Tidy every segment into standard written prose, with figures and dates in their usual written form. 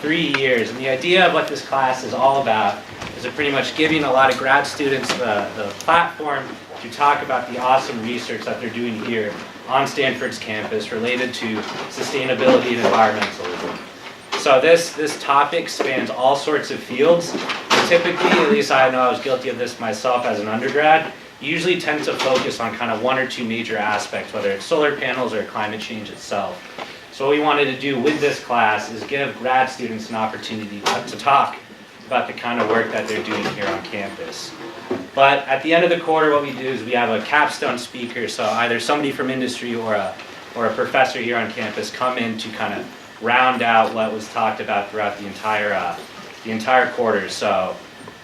3 years. And the idea of what this class is all about is pretty much giving a lot of grad students the platform to talk about the awesome research that they're doing here on Stanford's campus related to sustainability and environmentalism. So this topic spans all sorts of fields. And typically, at least I know I was guilty of this myself as an undergrad, you usually tend to focus on kind of one or two major aspects, whether it's solar panels or climate change itself. So what we wanted to do with this class is give grad students an opportunity to talk about the kind of work that they're doing here on campus. But at the end of the quarter, what we do is we have a capstone speaker, so either somebody from industry or a professor here on campus come in to kind of round out what was talked about throughout the entire quarter. So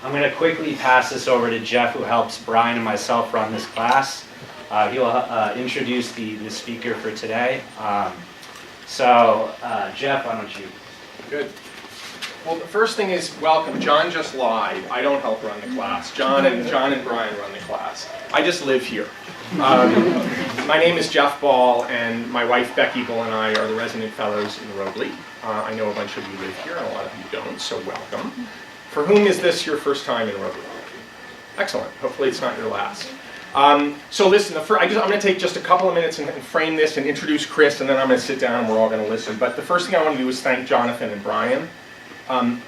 I'm going to quickly pass this over to Jeff, who helps Brian and myself run this class. He'll introduce the speaker for today. Jeff, why don't you? Good. Well, the first thing is welcome. John just lied. I don't help run the class. John and Brian run the class. I just live here. My name is Jeff Ball, and my wife Becky Bull and I are the resident fellows in Robley. I know a bunch of you live here, and a lot of you don't, so welcome. For whom is this your first time in Robley? Excellent. Hopefully it's not your last. So listen, I'm going to take just a couple of minutes and frame this and introduce Chris, and then I'm going to sit down and we're all going to listen. But the first thing I want to do is thank Jonathan and Brian.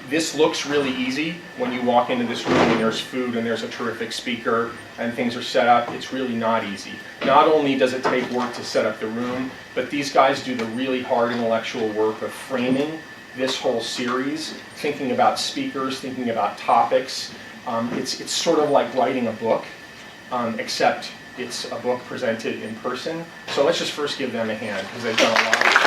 This looks really easy when you walk into this room and there's food and there's a terrific speaker and things are set up. It's really not easy. Not only does it take work to set up the room, but these guys do the really hard intellectual work of framing this whole series, thinking about speakers, thinking about topics. It's sort of like writing a book, except it's a book presented in person. So let's just first give them a hand, because they've done a lot of work.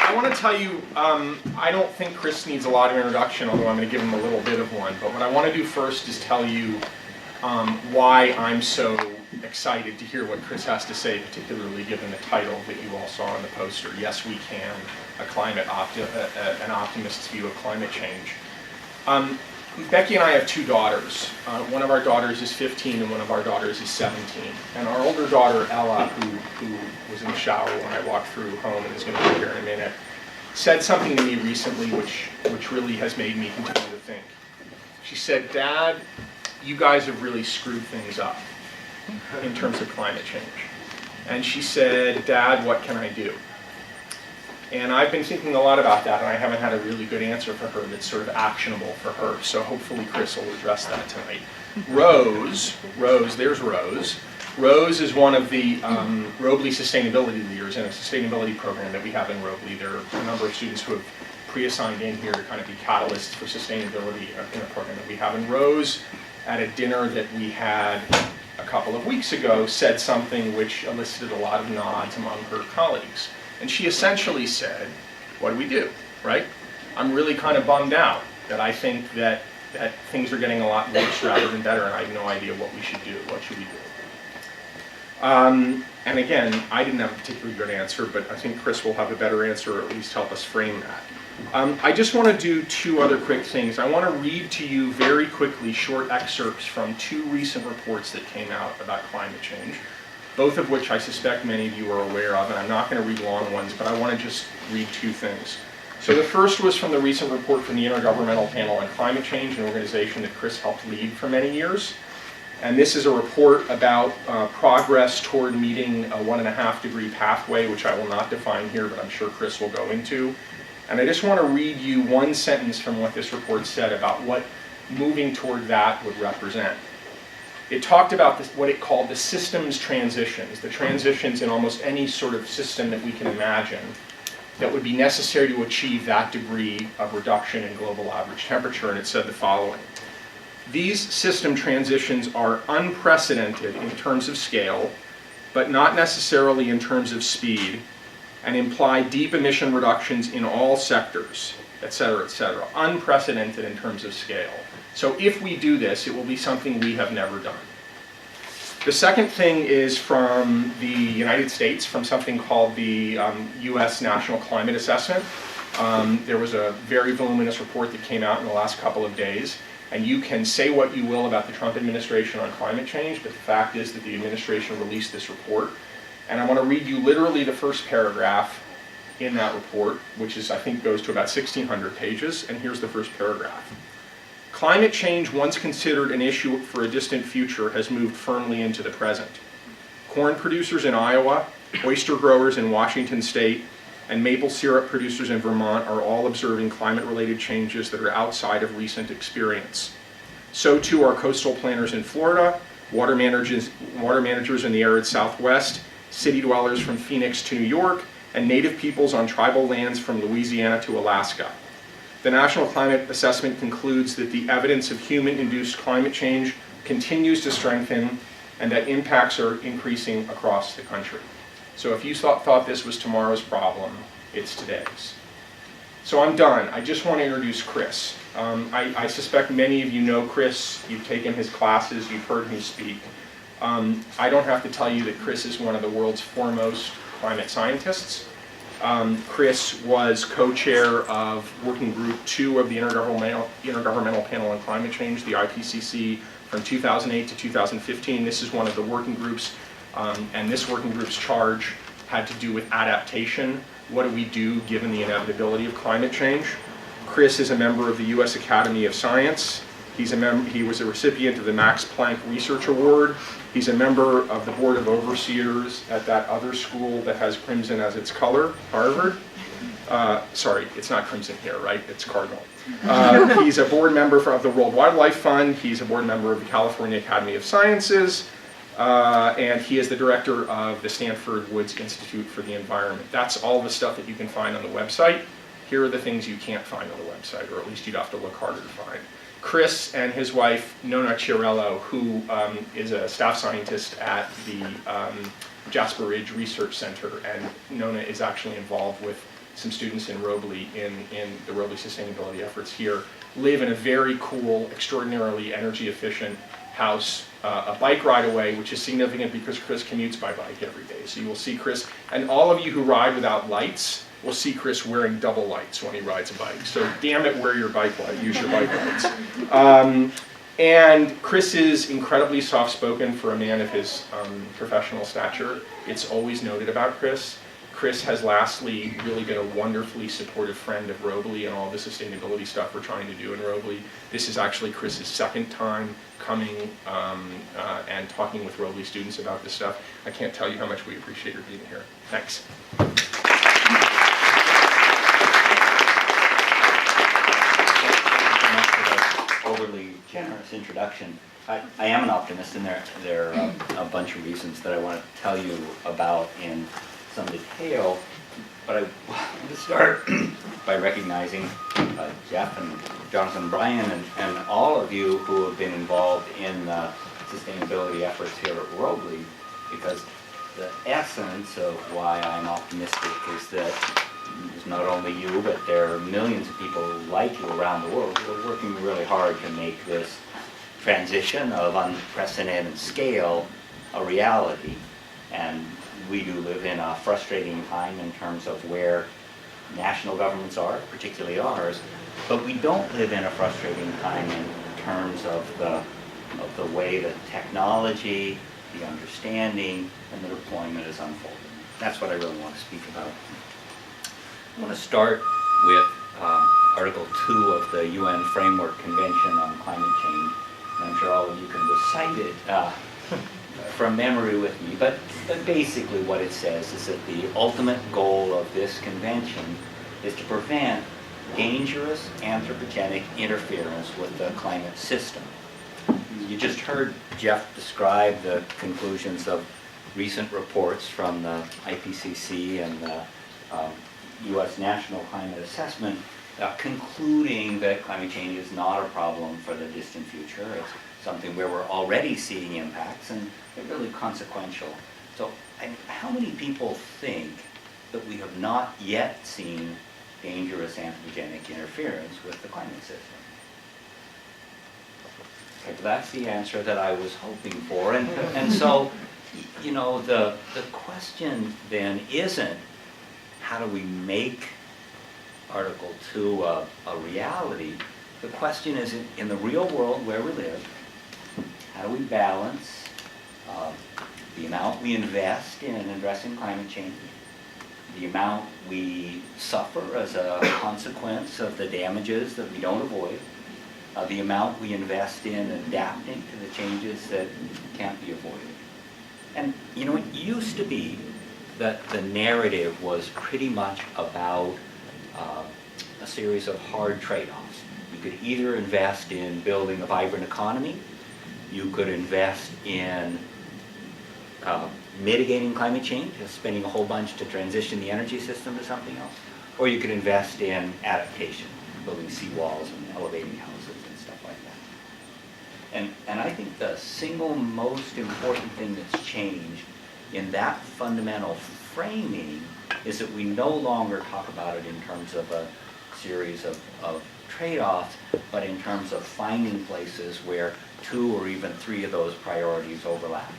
I want to tell you, I don't think Chris needs a lot of introduction, although I'm going to give him a little bit of one. But what I want to do first is tell you why I'm so excited to hear what Chris has to say, particularly given the title that you all saw on the poster, Yes We Can, an optimist's view of climate change. Becky and I have two daughters. One of our daughters is 15 and one of our daughters is 17. And our older daughter, Ella, who was in the shower when I walked through home and is going to be here in a minute, said something to me recently which really has made me continue to think. She said, "Dad, you guys have really screwed things up in terms of climate change." And she said, "Dad, what can I do?" And I've been thinking a lot about that, and I haven't had a really good answer for her that's sort of actionable for her. So hopefully Chris will address that tonight. Rose, there's Rose. Rose is one of the Robley sustainability leaders in a sustainability program that we have in Robley. There are a number of students who have pre-assigned in here to kind of be catalysts for sustainability in a program that we have. And Rose, at a dinner that we had a couple of weeks ago, said something which elicited a lot of nods among her colleagues. And she essentially said, what do we do, right? I'm really kind of bummed out that I think that things are getting a lot worse rather than better, and I have no idea what we should do. What should we do? And again, I didn't have a particularly good answer, but I think Chris will have a better answer, or at least help us frame that. I just want to do two other quick things. I want to read to you very quickly short excerpts from two recent reports that came out about climate change, both of which I suspect many of you are aware of, and I'm not going to read long ones, but I want to just read two things. So the first was from the recent report from the Intergovernmental Panel on Climate Change, an organization that Chris helped lead for many years. And this is a report about progress toward meeting a 1.5 degree pathway, which I will not define here, but I'm sure Chris will go into. And I just want to read you one sentence from what this report said about what moving toward that would represent. It talked about what it called the systems transitions, the transitions in almost any sort of system that we can imagine that would be necessary to achieve that degree of reduction in global average temperature, and it said the following. These system transitions are unprecedented in terms of scale, but not necessarily in terms of speed, and imply deep emission reductions in all sectors, et cetera, et cetera. Unprecedented in terms of scale. So if we do this, it will be something we have never done. The second thing is from the United States, from something called the US National Climate Assessment. There was a very voluminous report that came out in the last couple of days, and you can say what you will about the Trump administration on climate change, but the fact is that the administration released this report. And I want to read you literally the first paragraph in that report, which is, I think, goes to about 1,600 pages, and here's the first paragraph. Climate change, once considered an issue for a distant future, has moved firmly into the present. Corn producers in Iowa, oyster growers in Washington State, and maple syrup producers in Vermont are all observing climate-related changes that are outside of recent experience. So too are coastal planners in Florida, water managers in the arid Southwest, city dwellers from Phoenix to New York, and native peoples on tribal lands from Louisiana to Alaska. The National Climate Assessment concludes that the evidence of human-induced climate change continues to strengthen and that impacts are increasing across the country. So if you thought this was tomorrow's problem, it's today's. So I'm done. I just want to introduce Chris. I suspect many of you know Chris. You've taken his classes. You've heard him speak. I don't have to tell you that Chris is one of the world's foremost climate scientists. Chris was co-chair of Working Group 2 of the Intergovernmental Panel on Climate Change, the IPCC, from 2008 to 2015. This is one of the working groups, and this working group's charge had to do with adaptation. What do we do given the inevitability of climate change? Chris is a member of the U.S. Academy of Science. He was a recipient of the Max Planck Research Award. He's a member of the Board of Overseers at that other school that has crimson as its color, Harvard. Sorry, it's not crimson here, right? It's cardinal. He's a board member of the World Wildlife Fund. He's a board member of the California Academy of Sciences. And he is the director of the Stanford Woods Institute for the Environment. That's all the stuff that you can find on the website. Here are the things you can't find on the website, or at least you'd have to look harder to find. Chris and his wife, Nona Chiarello, who is a staff scientist at the Jasper Ridge Research Center, and Nona is actually involved with some students in Robley in the Robley sustainability efforts here, live in a very cool, extraordinarily energy efficient house, a bike ride away, which is significant because Chris commutes by bike every day. So you will see Chris, and all of you who ride without lights will see Chris wearing double lights when he rides a bike. So damn it, wear your bike light, use your bike lights. And Chris is incredibly soft-spoken for a man of his professional stature. It's always noted about Chris. Chris has lastly really been a wonderfully supportive friend of Robley and all the sustainability stuff we're trying to do in Robley. This is actually Chris's second time coming and talking with Robley students about this stuff. I can't tell you how much we appreciate your being here. Thanks. Overly generous introduction. I am an optimist, and there are a bunch of reasons that I want to tell you about in some detail, but I want to start by recognizing Jeff and Jonathan and Brian and all of you who have been involved in sustainability efforts here at Robley, because the essence of why I'm optimistic is that it's not only you, but there are millions of people like you around the world who are working really hard to make this transition of unprecedented scale a reality. And we do live in a frustrating time in terms of where national governments are, particularly ours, but we don't live in a frustrating time in terms of the way that technology, the understanding, and the deployment is unfolding. That's what I really want to speak about. I want to start with Article 2 of the UN Framework Convention on Climate Change. And I'm sure all of you can recite it from memory with me, but basically what it says is that the ultimate goal of this convention is to prevent dangerous anthropogenic interference with the climate system. You just heard Jeff describe the conclusions of recent reports from the IPCC and the U.S. National Climate Assessment, concluding that climate change is not a problem for the distant future. It's something where we're already seeing impacts, and they're really consequential. So how many people think that we have not yet seen dangerous anthropogenic interference with the climate system? Okay, well, that's the answer that I was hoping for. And so, you know, the question then isn't how do we make Article 2 a reality. The question is, in the real world where we live, how do we balance the amount we invest in addressing climate change the amount we suffer as a consequence of the damages that we don't avoid, the amount we invest in adapting to the changes that can't be avoided. And you know, it used to be that the narrative was pretty much about a series of hard trade-offs. You could either invest in building a vibrant economy, you could invest in mitigating climate change, spending a whole bunch to transition the energy system to something else, or you could invest in adaptation, building seawalls and elevating houses and stuff like that. And I think the single most important thing that's changed in that fundamental framing is that we no longer talk about it in terms of a series of trade-offs, but in terms of finding places where 2 or even 3 of those priorities overlap.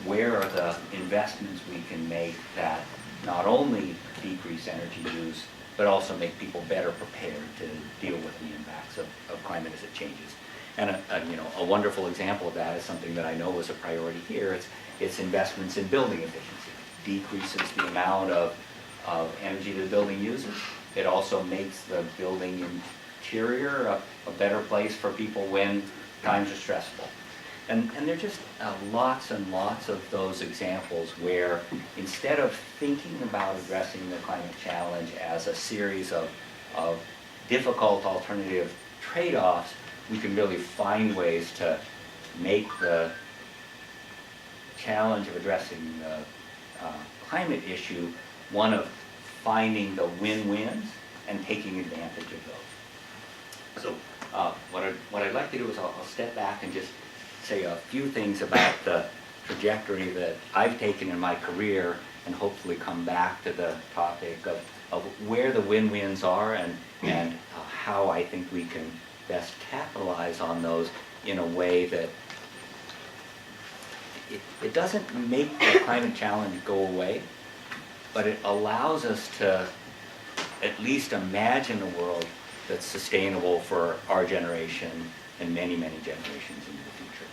Where are the investments we can make that not only decrease energy use, but also make people better prepared to deal with the impacts of climate as it changes. And a wonderful example of that is something that I know is a priority here. It's investments in building efficiency. Decreases the amount of energy the building uses. It also makes the building interior a better place for people when times are stressful. And there are just lots and lots of those examples where instead of thinking about addressing the climate challenge as a series of difficult alternative trade-offs, we can really find ways to make the challenge of addressing the climate issue one of finding the win-wins and taking advantage of those. So what I'd like to do is I'll step back and just say a few things about the trajectory that I've taken in my career and hopefully come back to the topic of where the win-wins are and how I think we can best capitalize on those in a way that it doesn't make the climate challenge go away, but it allows us to at least imagine a world that's sustainable for our generation and many, many generations into the future.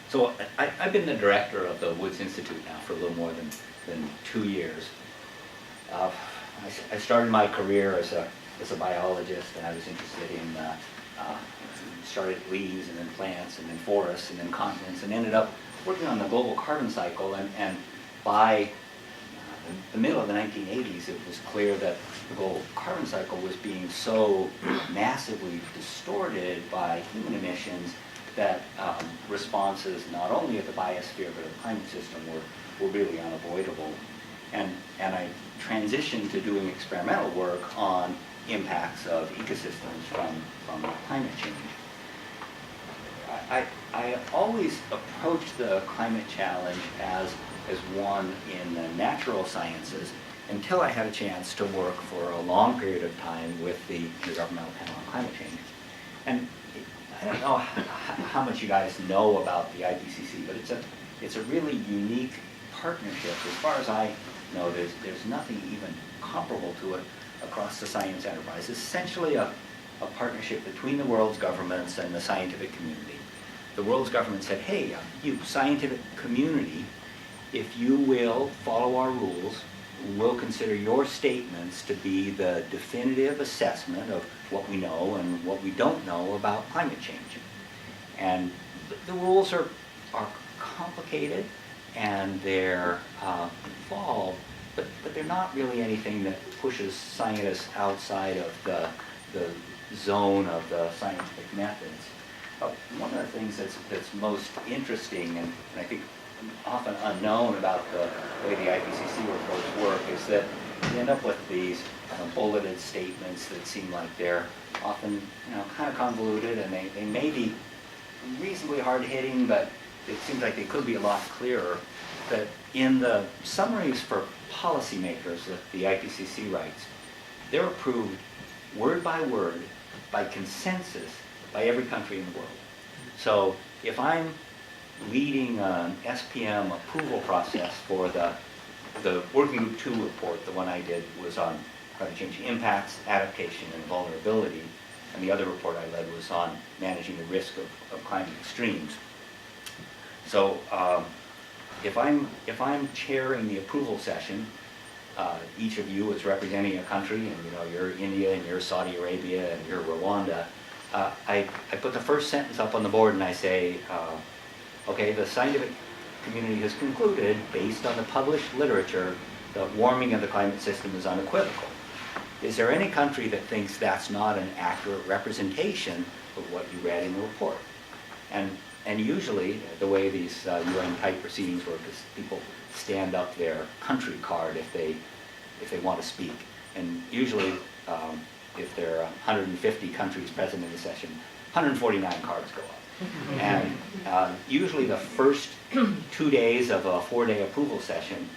So I've been the director of the Woods Institute now for a little more than 2 years. I started my career as a biologist, and I was interested in started leaves and then plants and then forests and then continents, and ended up working on the global carbon cycle. And by the middle of the 1980s, it was clear that the global carbon cycle was being so massively distorted by human emissions that responses not only at the biosphere but at the climate system were really unavoidable. And I transitioned to doing experimental work on impacts of ecosystems from climate change. I always approached the climate challenge as one in the natural sciences until I had a chance to work for a long period of time with the Intergovernmental Panel on Climate Change. And I don't know how much you guys know about the IPCC, but it's a really unique partnership. As far as I know, there's nothing even comparable to it across the science enterprise. It's essentially a partnership between the world's governments and the scientific community. The world's government said, hey, you scientific community, if you will follow our rules, we'll consider your statements to be the definitive assessment of what we know and what we don't know about climate change. And the rules are complicated and they're involved, but they're not really anything that pushes scientists outside of the zone of the scientific methods. One of the things that's most interesting and I think often unknown about the way the IPCC reports work is that you end up with these bulleted statements that seem like they're often kind of convoluted, and they may be reasonably hard-hitting, but it seems like they could be a lot clearer. That in the summaries for policymakers that the IPCC writes, they're approved word by word by consensus by every country in the world. So if I'm leading an SPM approval process for the Working Group 2 report, the one I did was on climate change impacts, adaptation, and vulnerability, and the other report I led was on managing the risk of climate extremes. So if I'm chairing the approval session, each of you is representing a country, and you're India, and you're Saudi Arabia, and you're Rwanda, I put the first sentence up on the board and I say, okay, the scientific community has concluded, based on the published literature, that warming of the climate system is unequivocal. Is there any country that thinks that's not an accurate representation of what you read in the report? And usually, the way these UN type proceedings work is people stand up their country card if they want to speak. And usually, if there are 150 countries present in the session, 149 cards go up. And usually the first 2 days of a 4-day approval session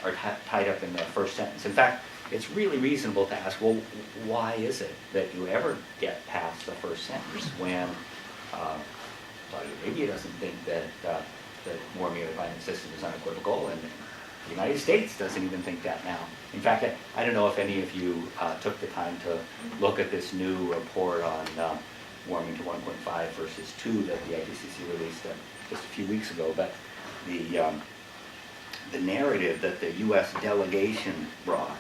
are tied up in the first sentence. In fact, it's really reasonable to ask, well, why is it that you ever get past the first sentence when Saudi Arabia doesn't think that warming of the climate system is unequivocal, and the United States doesn't even think that now. In fact, I don't know if any of you took the time to look at this new report on warming to 1.5 versus 2 that the IPCC released just a few weeks ago, but the narrative that the U.S. delegation brought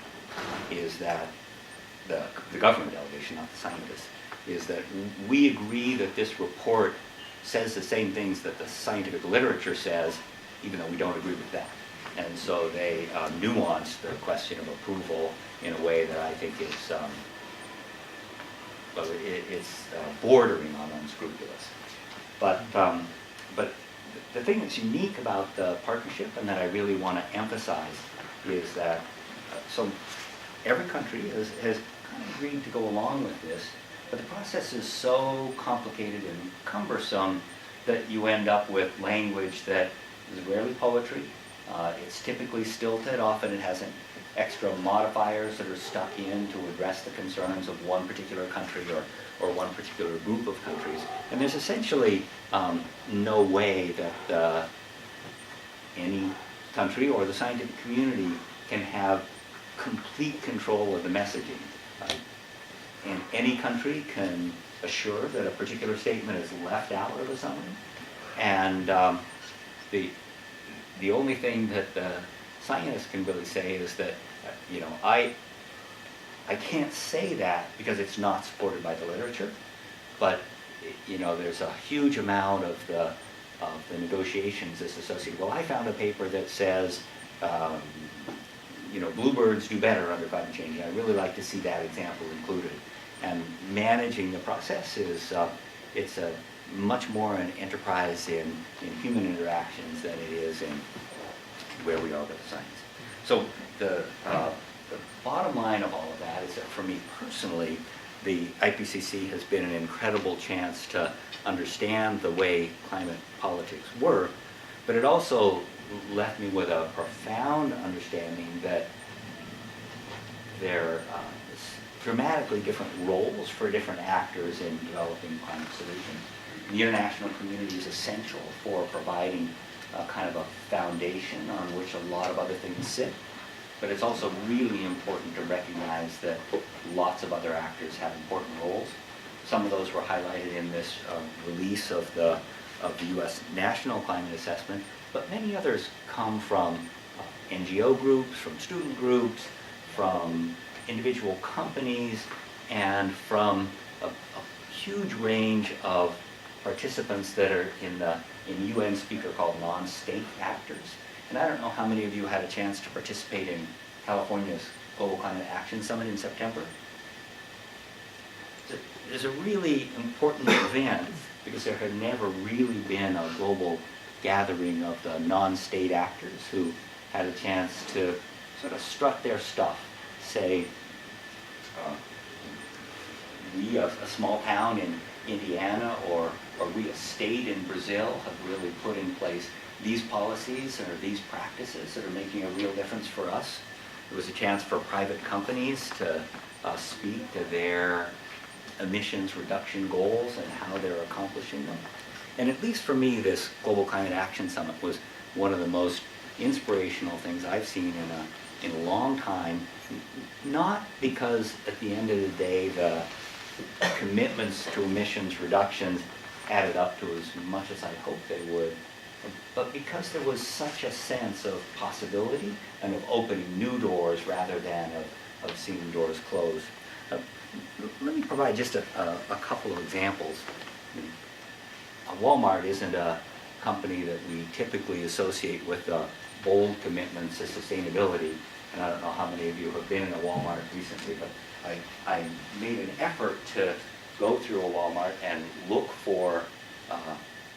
is that, the government delegation, not the scientists, is that we agree that this report says the same things that the scientific literature says, even though we don't agree with that. And so they nuanced the question of approval in a way that I think is, well, it's bordering on unscrupulous. But the thing that's unique about the partnership and that I really want to emphasize is that, so every country has kind of agreed to go along with this, but the process is so complicated and cumbersome that you end up with language that is rarely poetry. It's typically stilted. Often it has extra modifiers that are stuck in to address the concerns of one particular country or one particular group of countries. And there's essentially no way that any country or the scientific community can have complete control of the messaging. And any country can assure that a particular statement is left out of a summary. And the only thing that the scientists can really say is that, I can't say that because it's not supported by the literature, but there's a huge amount of the negotiations that's associated. Well, I found a paper that says, bluebirds do better under climate change, and I really like to see that example included. And managing the process is, it's a much more an enterprise in human interactions than it is in where we are with the science. So the bottom line of all of that is that for me personally, the IPCC has been an incredible chance to understand the way climate politics work, but it also left me with a profound understanding that there is dramatically different roles for different actors in developing climate solutions. The international community is essential for providing kind of a foundation on which a lot of other things sit, but it's also really important to recognize that lots of other actors have important roles. Some of those were highlighted in this release of the U.S. National Climate Assessment, but many others come from NGO groups, from student groups, from individual companies, and from a huge range of participants that are in the UN speaker called non-state actors. And I don't know how many of you had a chance to participate in California's Global Climate Action Summit in September. It's a really important event because there had never really been a global gathering of the non-state actors who had a chance to sort of strut their stuff, say, we, a small town in Indiana, or we, a state in Brazil, have really put in place these policies or these practices that are making a real difference for us. It was a chance for private companies to speak to their emissions reduction goals and how they're accomplishing them. And at least for me, this Global Climate Action Summit was one of the most inspirational things I've seen in a long time, not because at the end of the day the commitments to emissions reductions added up to as much as I hoped they would, But because there was such a sense of possibility and of opening new doors rather than of seeing doors close. Let me provide just a couple of examples. Walmart isn't a company that we typically associate with bold commitments to sustainability. And I don't know how many of you have been in a Walmart recently, but I made an effort to go through a Walmart and look for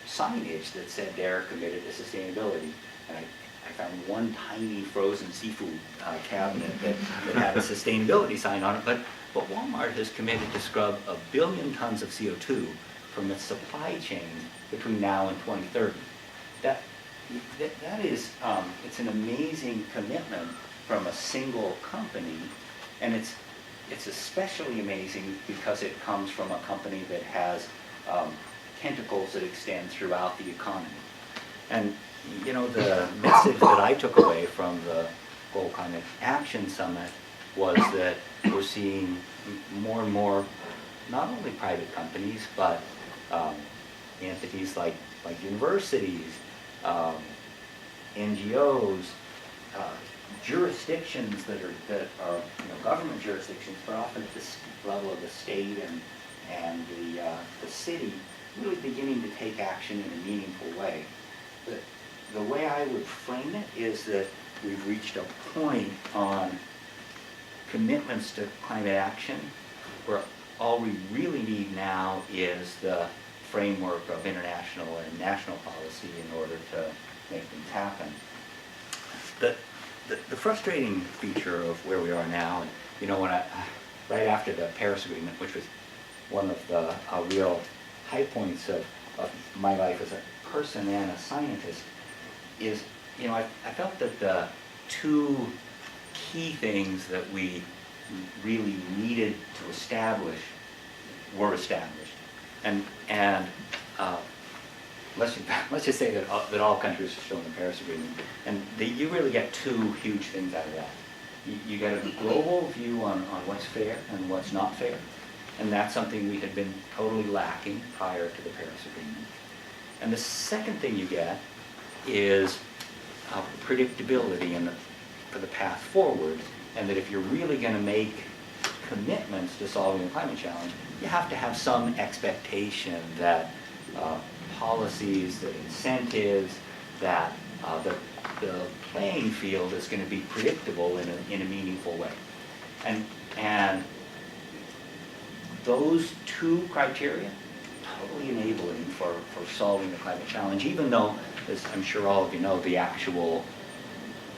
signage that said they're committed to sustainability. And I found one tiny frozen seafood cabinet that had a sustainability sign on it, but Walmart has committed to scrub 1 billion tons of CO2 from its supply chain between now and 2030. That is, it's an amazing commitment from a single company, and it's especially amazing because it comes from a company that has tentacles that extend throughout the economy. And you know, the message that I took away from the Global Climate Action Summit was that we're seeing more and more, not only private companies, but entities like universities, NGOs, jurisdictions that are government jurisdictions, but often at the level of the state and the city, really beginning to take action in a meaningful way. The way I would frame it is that we've reached a point on commitments to climate action where all we really need now is the framework of international and national policy in order to make things happen. The frustrating feature of where we are now, and you know, right after the Paris Agreement, which was one of the real high points of my life as a person and a scientist, is, you know, I felt that the two key things that we really needed to establish were established. And let's just say that all countries have shown the Paris Agreement, and you really get two huge things out of that. You get a global view on what's fair and what's not fair, and that's something we had been totally lacking prior to the Paris Agreement. And the second thing you get is predictability for the path forward, and that if you're really going to make commitments to solving the climate challenge, you have to have some expectation that policies, that incentives, that the playing field is going to be predictable in a meaningful way. And those two criteria, totally enabling for solving the climate challenge, even though, as I'm sure all of you know, the actual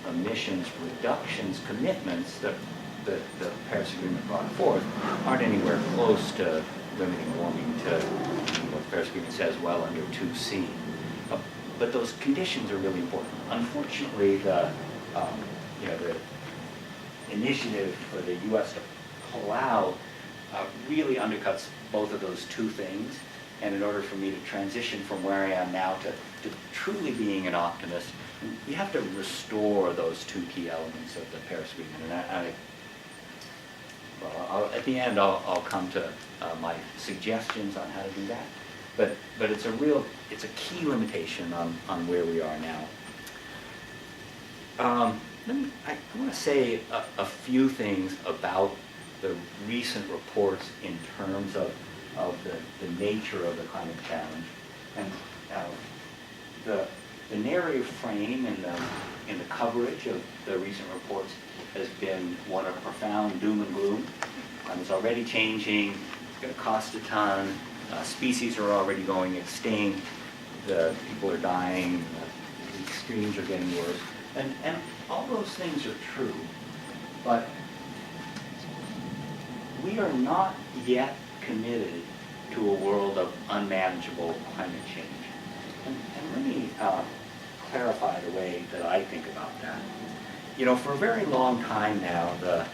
emissions reductions commitments that the Paris Agreement brought forth aren't anywhere close to limiting warming to what the Paris Agreement says, well under 2°C. But those conditions are really important. Unfortunately, the initiative for the U.S. to pull out really undercuts both of those two things. And in order for me to transition from where I am now to truly being an optimist, you have to restore those two key elements of the Paris Agreement. And at the end, I'll come to my suggestions on how to do that. But it's a key limitation on where we are now. I want to say a few things about the recent reports in terms of the nature of the climate challenge. And the narrative frame in the coverage of the recent reports has been one of profound doom and gloom. It's already changing, it's going to cost a ton, species are already going extinct, the people are dying, the extremes are getting worse. And all those things are true, but we are not yet committed to a world of unmanageable climate change. And let me clarify the way that I think about that. You know, for a very long time now, the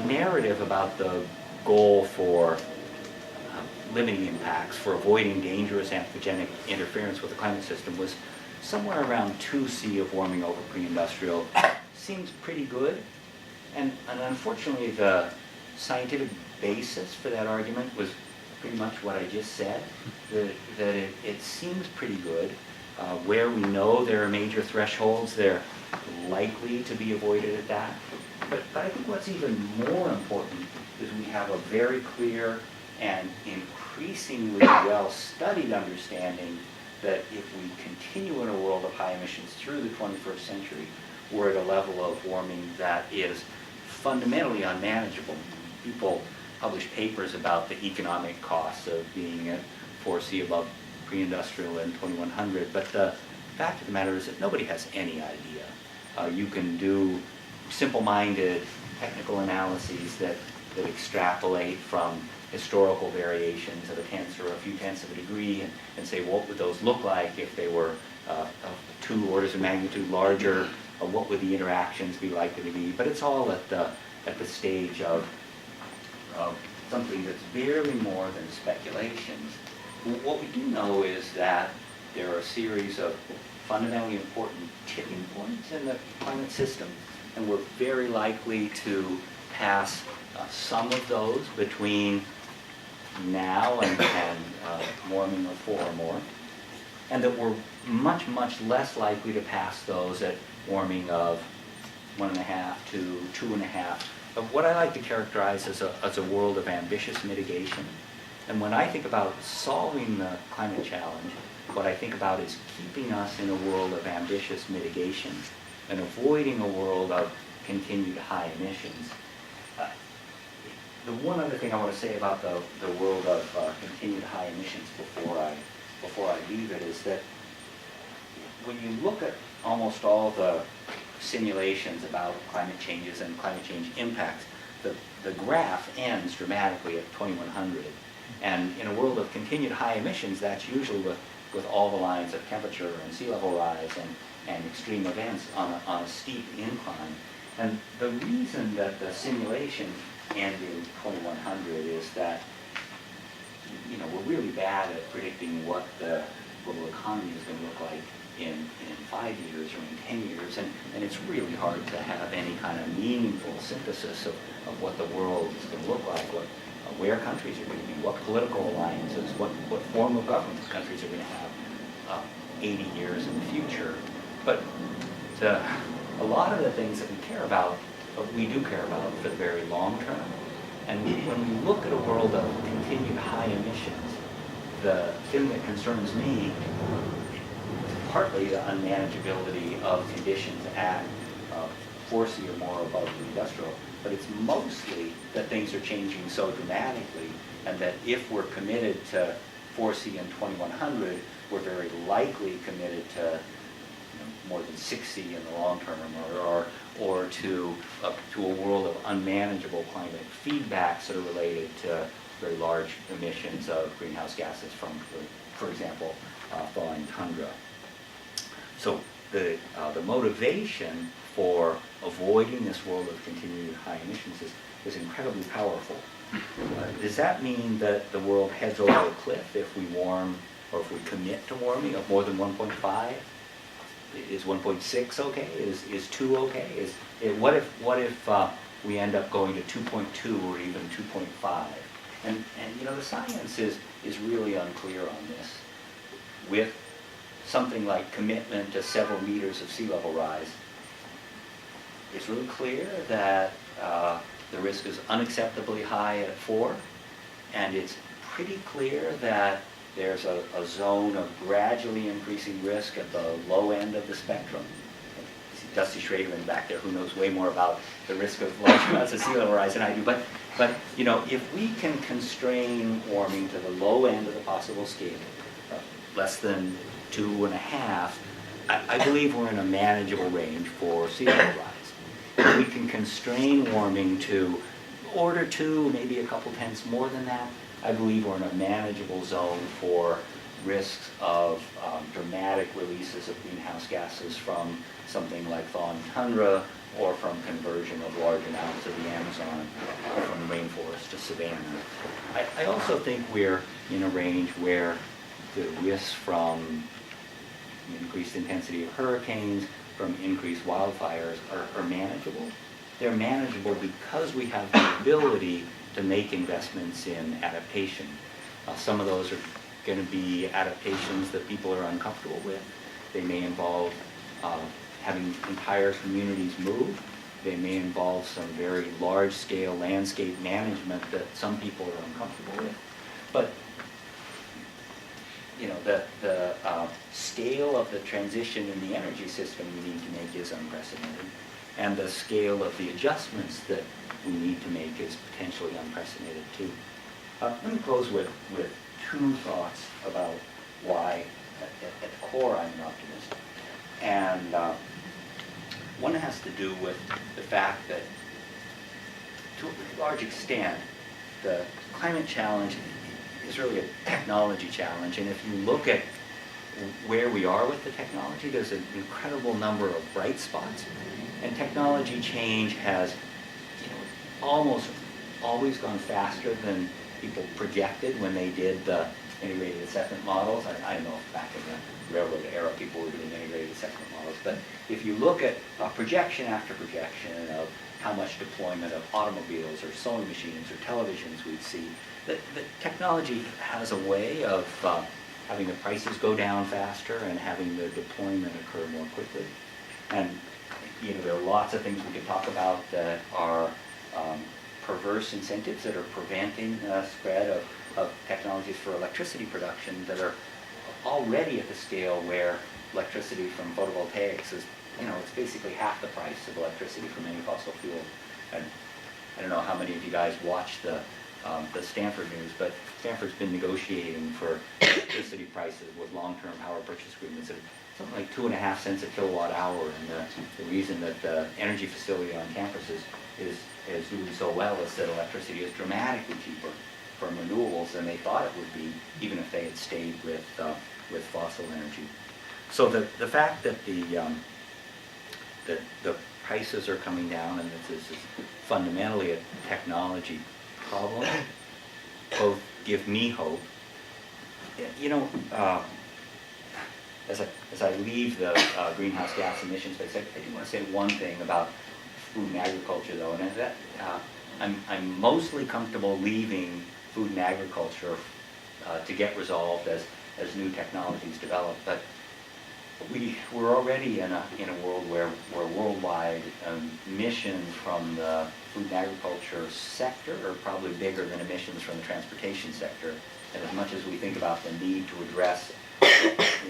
narrative about the goal for limiting impacts, for avoiding dangerous anthropogenic interference with the climate system was somewhere around 2°C of warming over pre-industrial. Seems pretty good. And unfortunately, the scientific basis for that argument was pretty much what I just said, that it seems pretty good, Where we know there are major thresholds, they're likely to be avoided at that. But I think what's even more important is we have a very clear and increasingly well-studied understanding that if we continue in a world of high emissions through the 21st century, we're at a level of warming that is fundamentally unmanageable. People publish papers about the economic costs of being at 4C above pre-industrial and 2100, but the fact of the matter is that nobody has any idea. You can do simple-minded technical analyses that extrapolate from historical variations of a tenth or a few tenths of a degree and say, what would those look like if they were 2 orders of magnitude larger? What would the interactions be likely to be? But it's all at the stage of something that's barely more than speculations. What we do know is that there are a series of fundamentally important tipping points in the climate system, and we're very likely to pass some of those between now and warming of 4 or more, and that we're much, much less likely to pass those at warming of 1.5 to 2.5, of what I like to characterize as a world of ambitious mitigation. And when I think about solving the climate challenge, what I think about is keeping us in a world of ambitious mitigation and avoiding a world of continued high emissions. The one other thing I want to say about the world of continued high emissions before I leave it is that when you look at almost all the simulations about climate changes and climate change impacts, the graph ends dramatically at 2100. And in a world of continued high emissions, that's usually with all the lines of temperature and sea level rise and extreme events on a steep incline. And the reason that the simulation end in 2100 is that we're really bad at predicting what the global economy is going to look like in 5 years or in 10 years, and it's really hard to have any kind of meaningful synthesis of what the world is going to look like, where countries are going to be, what political alliances, what form of government countries are going to have 80 years in the future. But a lot of the things that we care about, we do care about for the very long term. And when we look at a world of continued high emissions, the thing that concerns me is partly the unmanageability of conditions at 4C or more above the industrial, but it's mostly that things are changing so dramatically, and that if we're committed to 4C and 2100, we're very likely committed to more than 6C in the long term, or to a world of unmanageable climate feedbacks that are related to very large emissions of greenhouse gases from, for example, thawing tundra. So the motivation for avoiding this world of continued high emissions is incredibly powerful. Does that mean that the world heads over a cliff if we warm, or if we commit to warming of more than 1.5? Is 1.6 okay? Is 2 okay? What if we end up going to 2.2 or even 2.5? And the science is really unclear on this. With something like commitment to several meters of sea level rise, it's really clear that the risk is unacceptably high at 4, and it's pretty clear that there's a zone of gradually increasing risk at the low end of the spectrum. Dusty Schrader in the back there, who knows way more about the risk of large amounts of sea level rise than I do. But if we can constrain warming to the low end of the possible scale, less than 2.5, I believe we're in a manageable range for sea level rise. If we can constrain warming to order 2, maybe a couple tenths more than that, I believe we're in a manageable zone for risks of dramatic releases of greenhouse gases from something like thawing tundra, or from conversion of large amounts of the Amazon from rainforest to savanna. I also think we're in a range where the risks from increased intensity of hurricanes, from increased wildfires are manageable. They're manageable because we have the ability to make investments in adaptation. Some of those are going to be adaptations that people are uncomfortable with. They may involve having entire communities move. They may involve some very large-scale landscape management that some people are uncomfortable with. But you know, the scale of the transition in the energy system we need to make is unprecedented, and the scale of the adjustments that we need to make is potentially unprecedented too. Let me close with two thoughts about why, at the core, I'm an optimist. And one has to do with the fact that, to a large extent, the climate challenge is really a technology challenge. And if you look at where we are with the technology, there's an incredible number of bright spots. And technology change has, you know, almost always gone faster than people projected when they did the integrated assessment models. I don't know if back in the railroad era people were doing integrated assessment models, but if you look at projection after projection of how much deployment of automobiles or sewing machines or televisions we'd see, the technology has a way of having the prices go down faster and having the deployment occur more quickly. And you know, there are lots of things we could talk about that are perverse incentives that are preventing spread of technologies for electricity production that are already at the scale where electricity from photovoltaics is, you know, it's basically half the price of electricity from any fossil fuel. And I don't know how many of you guys watch the Stanford news, but Stanford's been negotiating for electricity prices with long-term power purchase agreements of something like 2.5 cents a kilowatt hour. And the reason that the energy facility on campuses is doing so well is that electricity is dramatically cheaper from renewables than they thought it would be, even if they had stayed with fossil energy. So the fact that the prices are coming down and that this is fundamentally a technology problem both give me hope. You know, as I leave the greenhouse gas emissions space, I do want to say one thing about food and agriculture, though, and that I'm mostly comfortable leaving food and agriculture to get resolved as new technologies develop. But we're already in a world where worldwide emissions from the food and agriculture sector are probably bigger than emissions from the transportation sector. And as much as we think about the need to address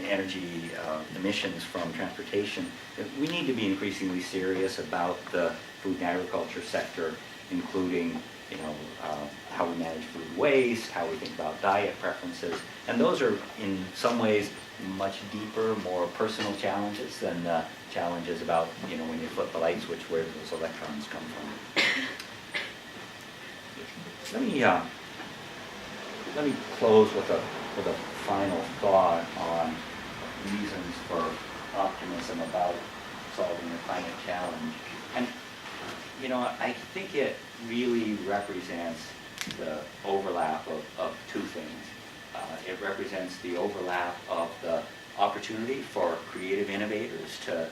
energy emissions from transportation, we need to be increasingly serious about the food and agriculture sector, including, you know, how we manage food waste, how we think about diet preferences, and those are in some ways much deeper, more personal challenges than challenges about, you know, when you flip the light switch, where do those electrons come from? Let me close with a final thought on reasons for optimism about solving the climate challenge. And you know, I think it really represents the overlap of two things. It represents the overlap of the opportunity for creative innovators to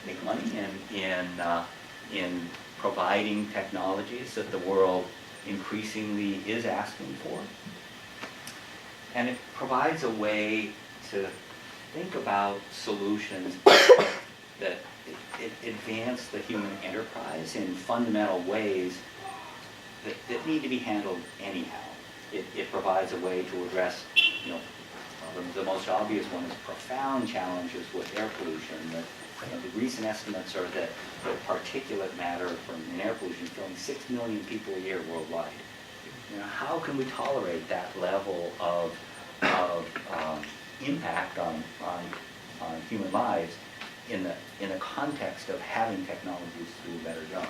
make money in providing technologies that the world increasingly is asking for. And it provides a way to think about solutions that advance the human enterprise in fundamental ways that need to be handled anyhow. It provides a way to address, you know, the most obvious one is profound challenges with air pollution. The recent estimates are that the particulate matter in air pollution is killing 6 million people a year worldwide. You know, how can we tolerate that level of impact on human lives in the context of having technologies to do a better job?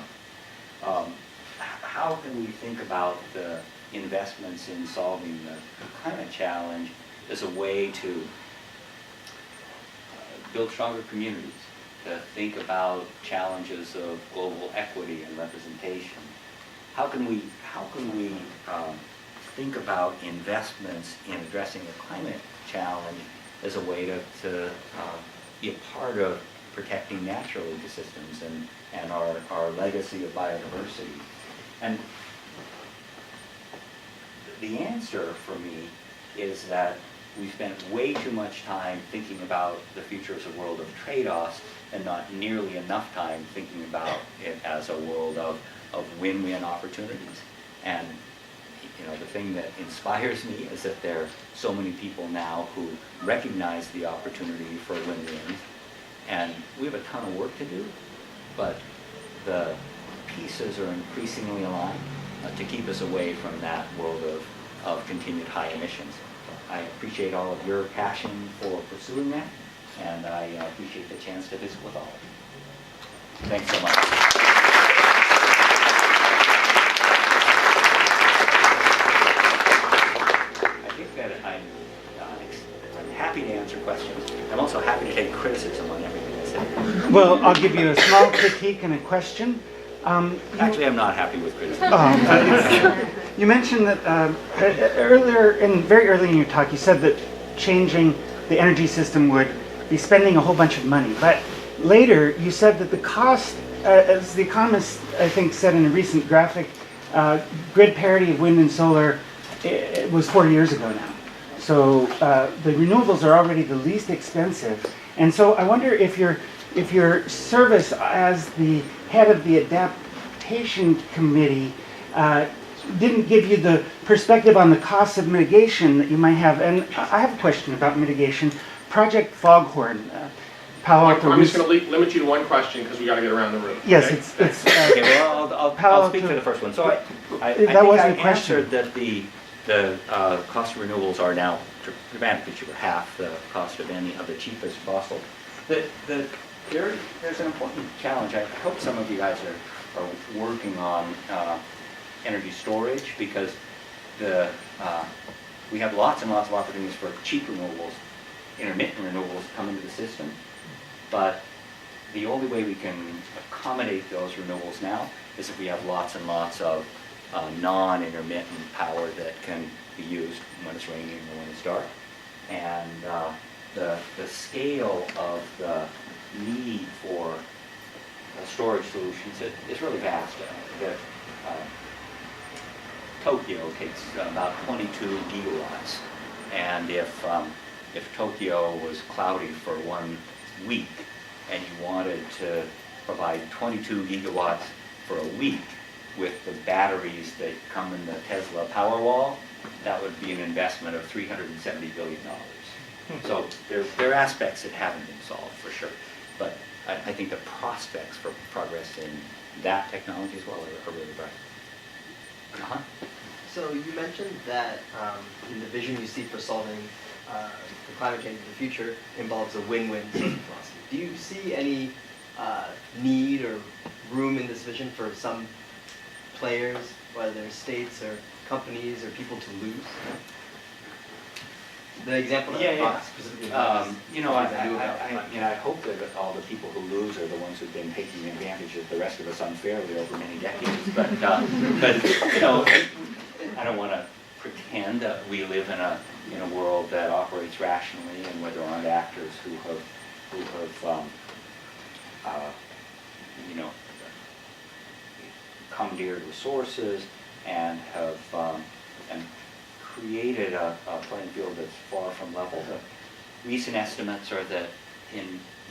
How can we think about the investments in solving the climate challenge as a way to build stronger communities, to think about challenges of global equity and representation? How can we think about investments in addressing the climate challenge as a way to be a part of protecting natural ecosystems and our legacy of biodiversity? And the answer for me is that we spent way too much time thinking about the future as a world of trade-offs and not nearly enough time thinking about it as a world of win-win opportunities. And the thing that inspires me is that there are so many people now who recognize the opportunity for win-wins. And we have a ton of work to do, but the pieces are increasingly aligned to keep us away from that world of continued high emissions. I appreciate all of your passion for pursuing that, and I appreciate the chance to visit with all of you. Thanks so much. I think that I'm happy to answer questions. I'm also happy to take criticism on everything I say. Well, I'll give you a small critique and a question. Actually, I'm not happy with criticism. You mentioned that very early in your talk, you said that changing the energy system would be spending a whole bunch of money. But later, you said that the cost, as The Economist, I think, said in a recent graphic, grid parity of wind and solar it was 4 years ago now. So the renewables are already the least expensive. And so I wonder if your service as the head of the adaptation committee didn't give you the perspective on the costs of mitigation that you might have. And I have a question about mitigation. Project Foghorn, Palo Alto. I'm just going to limit you to one question because we got to get around the room. Yes, okay? it's okay, well, I'll speak to the first one. So I think I answered that the cost of renewables are now dramatically cheaper, half the cost of any of the cheapest fossil. There's an important challenge. I hope some of you guys are working on energy storage, because we have lots and lots of opportunities for cheap renewables, intermittent renewables come into the system. But the only way we can accommodate those renewables now is if we have lots and lots of non-intermittent power that can be used when it's raining or when it's dark. And the scale of the need for storage solutions is really vast. Tokyo takes about 22 gigawatts, and if Tokyo was cloudy for 1 week and you wanted to provide 22 gigawatts for a week with the batteries that come in the Tesla Powerwall, that would be an investment of $370 billion. So there are aspects that haven't been solved for sure, but I think the prospects for progress in that technology as well are really bright. Uh-huh. So you mentioned that in the vision you see for solving the climate change in the future involves a win-win philosophy. Do you see any need or room in this vision for some players, whether they're states or companies or people, to lose? The example that I thought specifically was, I hope that all the people who lose are the ones who've been taking advantage of the rest of us unfairly over many decades. But I don't want to pretend that we live in a world that operates rationally and where there aren't actors who have commandeered resources and have created a playing field that's far from level. The recent estimates are that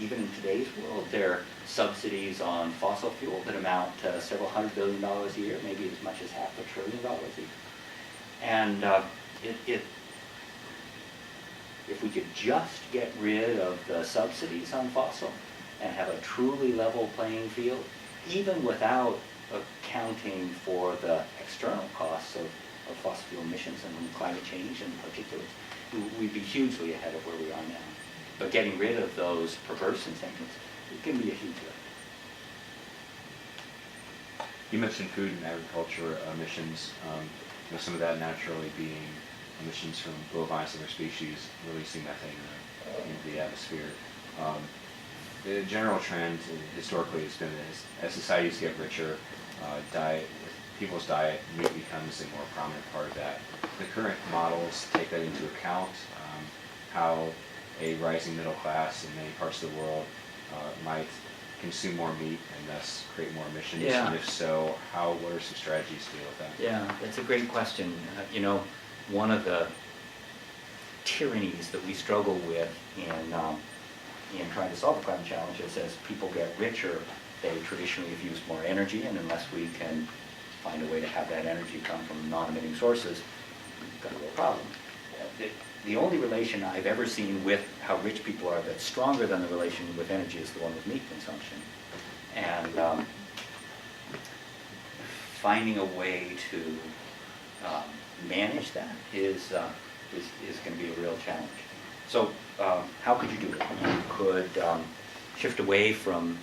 even in today's world, there are subsidies on fossil fuel that amount to several $100 billion a year, maybe as much as $500 billion a year. And if we could just get rid of the subsidies on fossil and have a truly level playing field, even without accounting for the external costs of fossil fuel emissions and climate change in particular, we'd be hugely ahead of where we are now. But getting rid of those perverse incentives, it can be a huge lift. You mentioned food and agriculture emissions. Some of that naturally being emissions from bovines and other species releasing methane into the atmosphere. The general trend historically has been as societies get richer, people's diet meat becomes a more prominent part of that. The current models take that into account, how a rising middle class in many parts of the world might consume more meat and thus create more emissions. Yeah. And if so, what are some strategies to deal with that? Yeah, that's a great question. One of the tyrannies that we struggle with in trying to solve the climate challenge is as people get richer, they traditionally have used more energy, and unless we can find a way to have that energy come from non-emitting sources, we've got a real problem. The only relation I've ever seen with how rich people are that's stronger than the relation with energy is the one with meat consumption. And finding a way to manage that is going to be a real challenge. So how could you do it? You could shift away from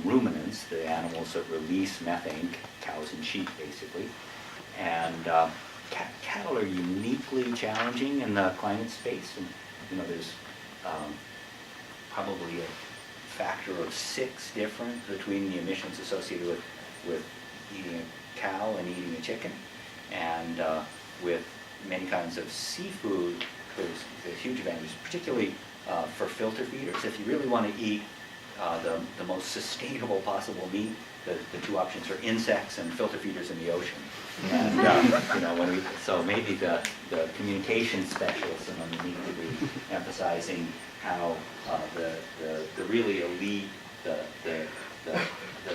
ruminants, the animals that release methane, cows and sheep basically, and cattle are uniquely challenging in the climate space, and there's probably a factor of 6 difference between the emissions associated with eating a cow and eating a chicken, and with many kinds of seafood, there's a huge advantage, particularly for filter feeders. If you really want to eat the most sustainable possible meat, the 2 options are insects and filter feeders in the ocean. And so maybe the communication specialists among them need to be emphasizing how the really elite, the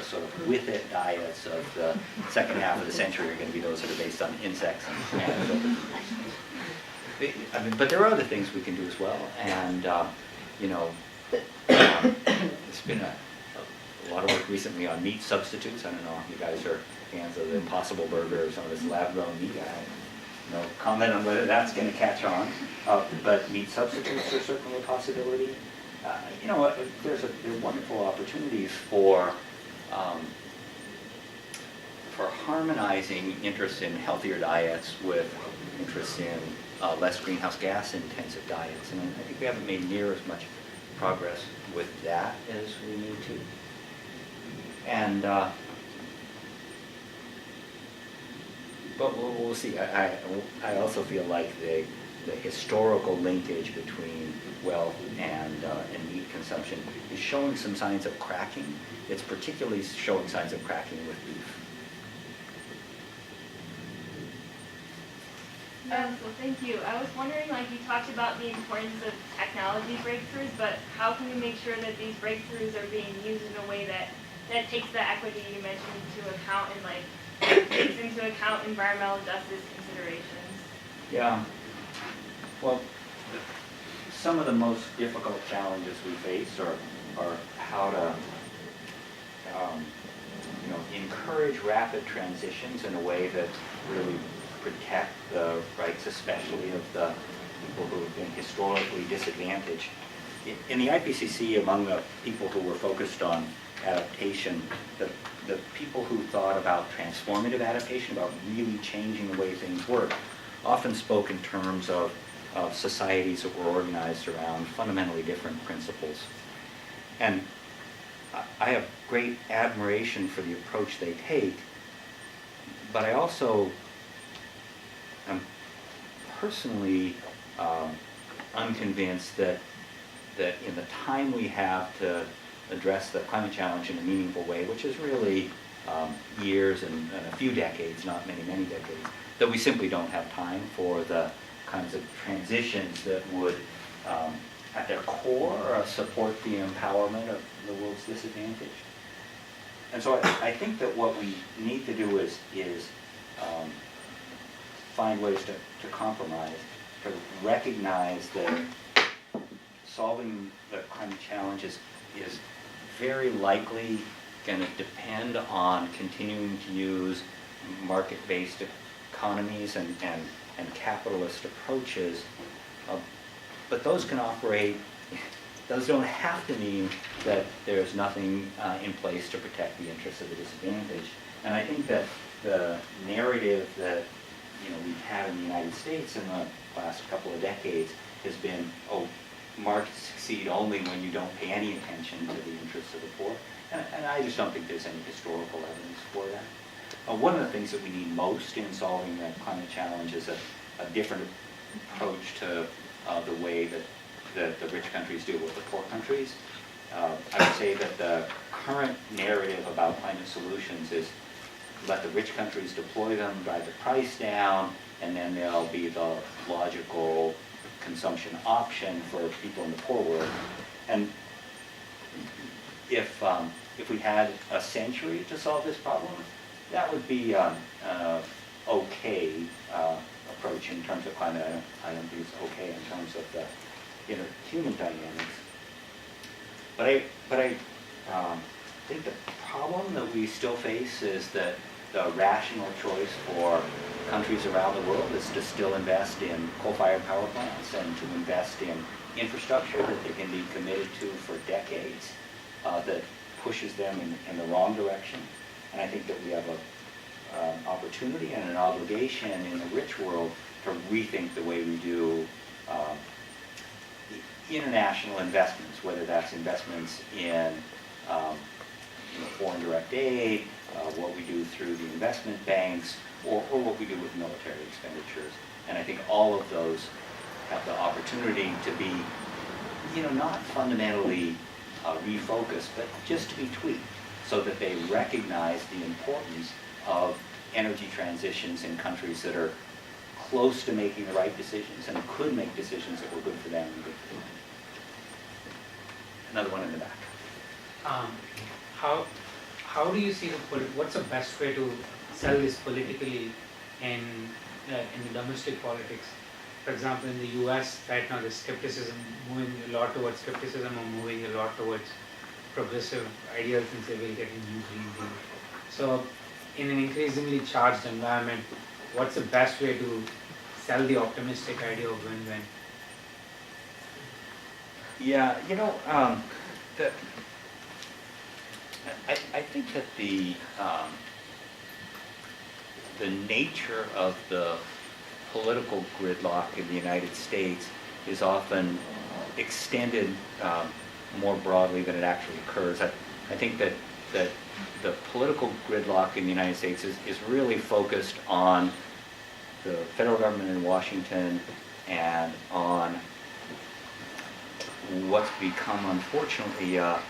sort of with it diets of the second half of the century are going to be those that are based on insects and filter feeders. But there are other things we can do as well, and it's been a lot of work recently on meat substitutes. I don't know if you guys are fans of the Impossible Burger or some of this lab-grown meat. I have no comment on whether that's going to catch on, but meat substitutes are certainly a possibility. There are wonderful opportunities for harmonizing interest in healthier diets with interest in less greenhouse gas intensive diets, and I think we haven't made near as much progress with that as we need to. And but we'll see. I also feel like the historical linkage between wealth and meat consumption is showing some signs of cracking. It's particularly showing signs of cracking with beef. So thank you. I was wondering, you talked about the importance of technology breakthroughs, but how can we make sure that these breakthroughs are being used in a way that takes the equity you mentioned into account and takes into account environmental justice considerations? Yeah. Well, some of the most difficult challenges we face are how to encourage rapid transitions in a way that really protect the rights, especially of the people who have been historically disadvantaged. In the IPCC, among the people who were focused on adaptation, the people who thought about transformative adaptation, about really changing the way things work, often spoke in terms of societies that were organized around fundamentally different principles. And I have great admiration for the approach they take, but I also am personally unconvinced that in the time we have to address the climate challenge in a meaningful way, which is really years and a few decades, not many, many decades, that we simply don't have time for the kinds of transitions that would, at their core, support the empowerment of the world's disadvantaged. And so I think that what we need to do is find ways to compromise, to recognize that solving the climate challenge is very likely going to depend on continuing to use market-based economies and capitalist approaches. But those can operate, those don't have to mean that there's nothing in place to protect the interests of the disadvantaged. And I think that the narrative that we've had in the United States in the last couple of decades has been, markets succeed only when you don't pay any attention to the interests of the poor. And I just don't think there's any historical evidence for that. One of the things that we need most in solving the climate challenge is a different approach to the way that the rich countries deal with the poor countries. I would say that the current narrative about climate solutions is let the rich countries deploy them, drive the price down, and then they'll be the logical consumption option for people in the poor world. And if we had a century to solve this problem, that would be okay approach in terms of climate. I don't think it's okay in terms of the human dynamics. But I think the problem that we still face is that the rational choice for countries around the world is to still invest in coal-fired power plants and to invest in infrastructure that they can be committed to for decades that pushes them in the wrong direction. And I think that we have an opportunity and an obligation in the rich world to rethink the way we do international investments, whether that's investments in foreign direct aid, what we do through the investment banks, or what we do with military expenditures. And I think all of those have the opportunity to be, not fundamentally refocused, but just to be tweaked so that they recognize the importance of energy transitions in countries that are close to making the right decisions and could make decisions that were good for them and good for the planet. Another one in the back. How do you see what's the best way to sell this politically in the domestic politics? For example, in the U.S. right now, there's skepticism moving a lot towards skepticism, or moving a lot towards progressive ideas and say we'll get a new Green Deal. So, in an increasingly charged environment, what's the best way to sell the optimistic idea of win-win? Yeah, I think that the nature of the political gridlock in the United States is often extended more broadly than it actually occurs. I think that the political gridlock in the United States is really focused on the federal government in Washington and on what's become, unfortunately, a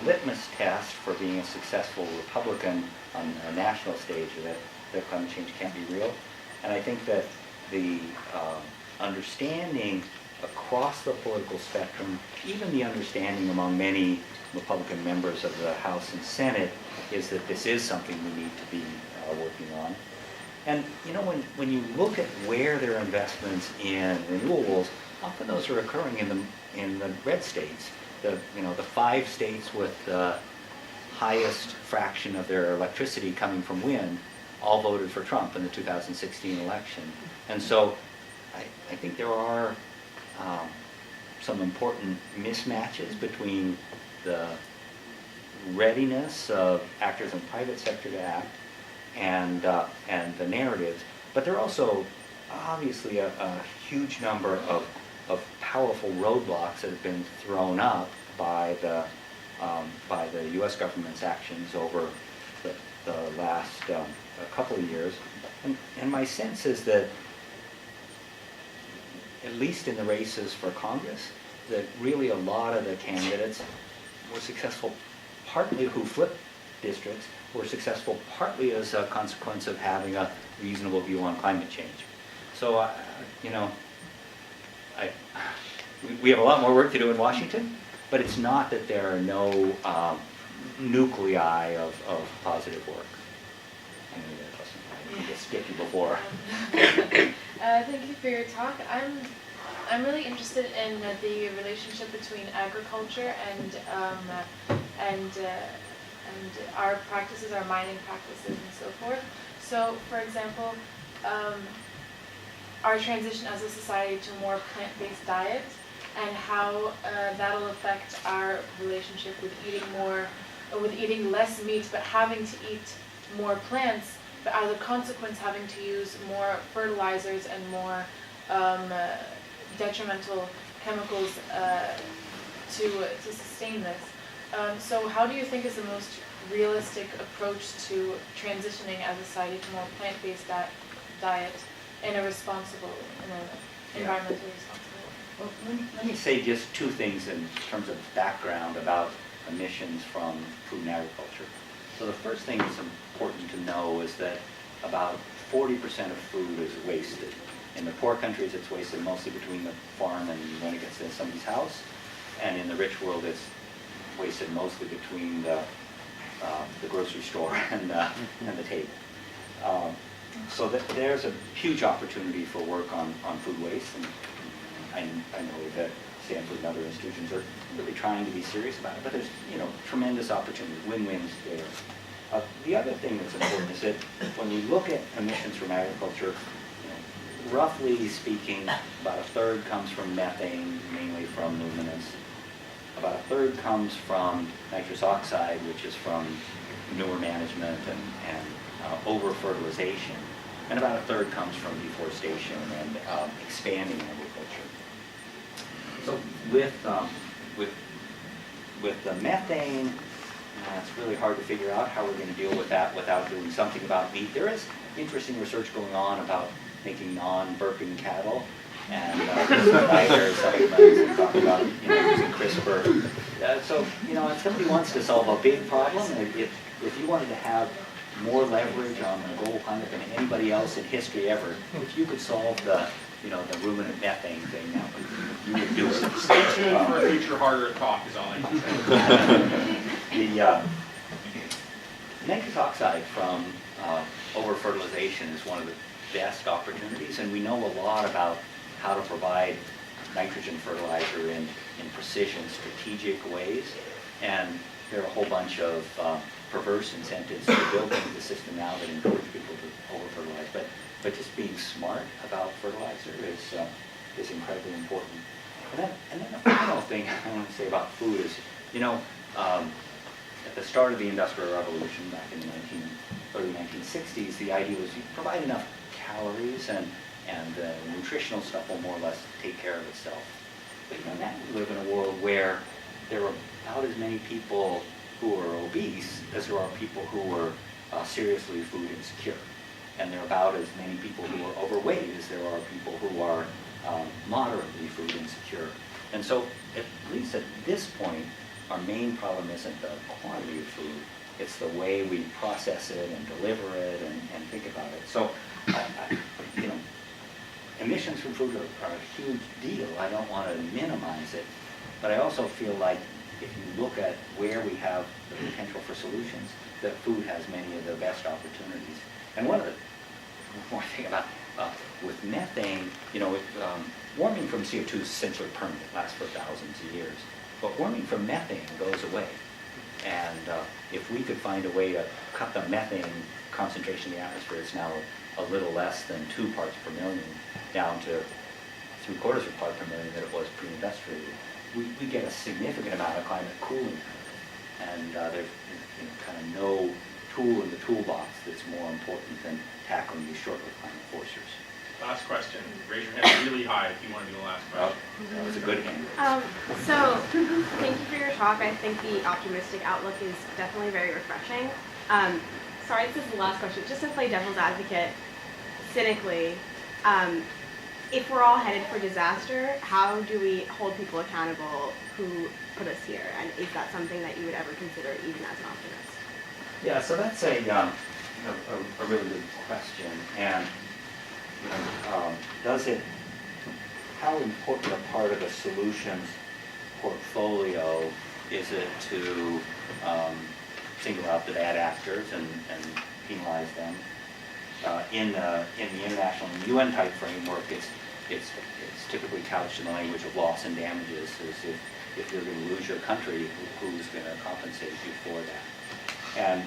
litmus test for being a successful Republican on a national stage, that climate change can't be real. And I think that the understanding across the political spectrum, even the understanding among many Republican members of the House and Senate, is that this is something we need to be working on. And when you look at where there are investments in renewables, often those are occurring in the red states. The 5 states with the highest fraction of their electricity coming from wind all voted for Trump in the 2016 election. And so I think there are some important mismatches between the readiness of actors in the private sector to act and the narratives. But there are also obviously a huge number of powerful roadblocks that have been thrown up by the U.S. government's actions over the last couple of years. And my sense is that, at least in the races for Congress, that really a lot of the candidates were successful, partly who flipped districts, were successful partly as a consequence of having a reasonable view on climate change. So, we have a lot more work to do in Washington, but it's not that there are no nuclei of positive work. I knew that wasn't, I just skipped you before. Thank you for your talk. I'm really interested in the relationship between agriculture and our practices, our mining practices, and so forth. So, for example, our transition as a society to a more plant-based diet, and how that'll affect our relationship with eating less meat, but having to eat more plants, but as a consequence having to use more fertilizers and more detrimental chemicals to sustain this. So how do you think is the most realistic approach to transitioning as a society to more plant-based diet in a responsible, environmentally responsible way? Well, let me say just 2 things in terms of background about emissions from food and agriculture. So the first thing that's important to know is that about 40% of food is wasted. In the poor countries, it's wasted mostly between the farm and when it gets to somebody's house. And in the rich world, it's wasted mostly between the grocery store and the table. So there's a huge opportunity for work on food waste. And I know that Stanford and other institutions are really trying to be serious about it, but there's tremendous opportunity, win-wins there. The other thing that's important is that when we look at emissions from agriculture, roughly speaking, about a third comes from methane, mainly from luminance. About a third comes from nitrous oxide, which is from manure management and over-fertilization. And about a third comes from deforestation and expanding agriculture. So with the methane, it's really hard to figure out how we're going to deal with that without doing something about meat. There is interesting research going on about making non-burping cattle, and there's supplements talking about using CRISPR. So if somebody wants to solve a big problem, if you wanted to have more leverage on the global climate than anybody else in history ever, if you could solve the ruminant methane thing, you would do it. Stay tuned for a future harder talk is all I can say. The nitrous oxide from over-fertilization is one of the best opportunities, and we know a lot about how to provide nitrogen fertilizer in precision, strategic ways, and there are a whole bunch of perverse incentives to build into the system now that encourage people to over-fertilize. But just being smart about fertilizer is incredibly important. And then the final thing I want to say about food is, at the start of the Industrial Revolution, back in the early 1960s, the idea was you provide enough calories and the nutritional stuff will more or less take care of itself. But now we live in a world where there are about as many people who are obese as there are people who are seriously food insecure. And there are about as many people who are overweight as there are people who are moderately food insecure. And so, at least at this point, our main problem isn't the quantity of food, it's the way we process it and deliver it and think about it. So, emissions from food are a huge deal. I don't want to minimize it, but I also feel like if you look at where we have the potential for solutions, that food has many of the best opportunities. And one more thing about with methane, warming from CO2 is essentially permanent, lasts for thousands of years. But warming from methane goes away. And if we could find a way to cut the methane concentration in the atmosphere, it's now a little less than 2 parts per million, down to 3/4 of a part per million that it was pre-industrial. We get a significant amount of climate cooling. And there's kind of no tool in the toolbox that's more important than tackling these short-lived climate forcers. Last question. Raise your hand really high if you want to do the last question. Oh, that was a good hand. So, thank you for your talk. I think the optimistic outlook is definitely very refreshing. Sorry, this is the last question. Just to play devil's advocate, cynically, if we're all headed for disaster, how do we hold people accountable who put us here? And is that something that you would ever consider even as an optimist? Yeah, so that's a really good question. And how important a part of a solutions portfolio is it to single out the bad actors and penalize them? In the international and UN type framework, it's typically couched in the language of loss and damages. As if you're going to lose your country, who's going to compensate you for that? And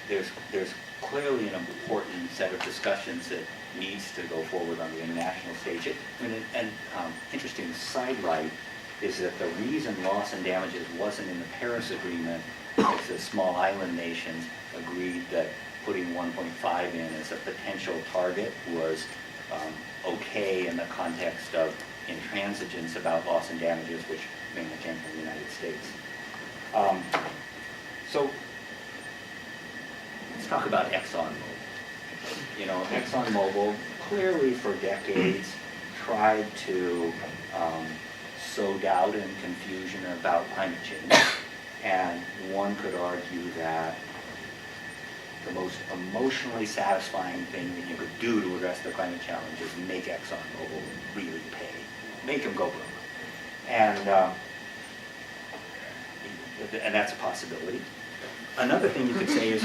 there's clearly an important set of discussions that needs to go forward on the international stage. An interesting sidelight is that the reason loss and damages wasn't in the Paris Agreement is that small island nations agreed that putting 1.5 in as a potential target was okay in the context of intransigence about loss and damages, which mainly came from the United States. So let's talk about ExxonMobil. ExxonMobil clearly for decades tried to sow doubt and confusion about climate change. And one could argue that the most emotionally satisfying thing that you could do to address the climate challenge is make ExxonMobil really pay, make them go broke. And that's a possibility. Another thing you could say is,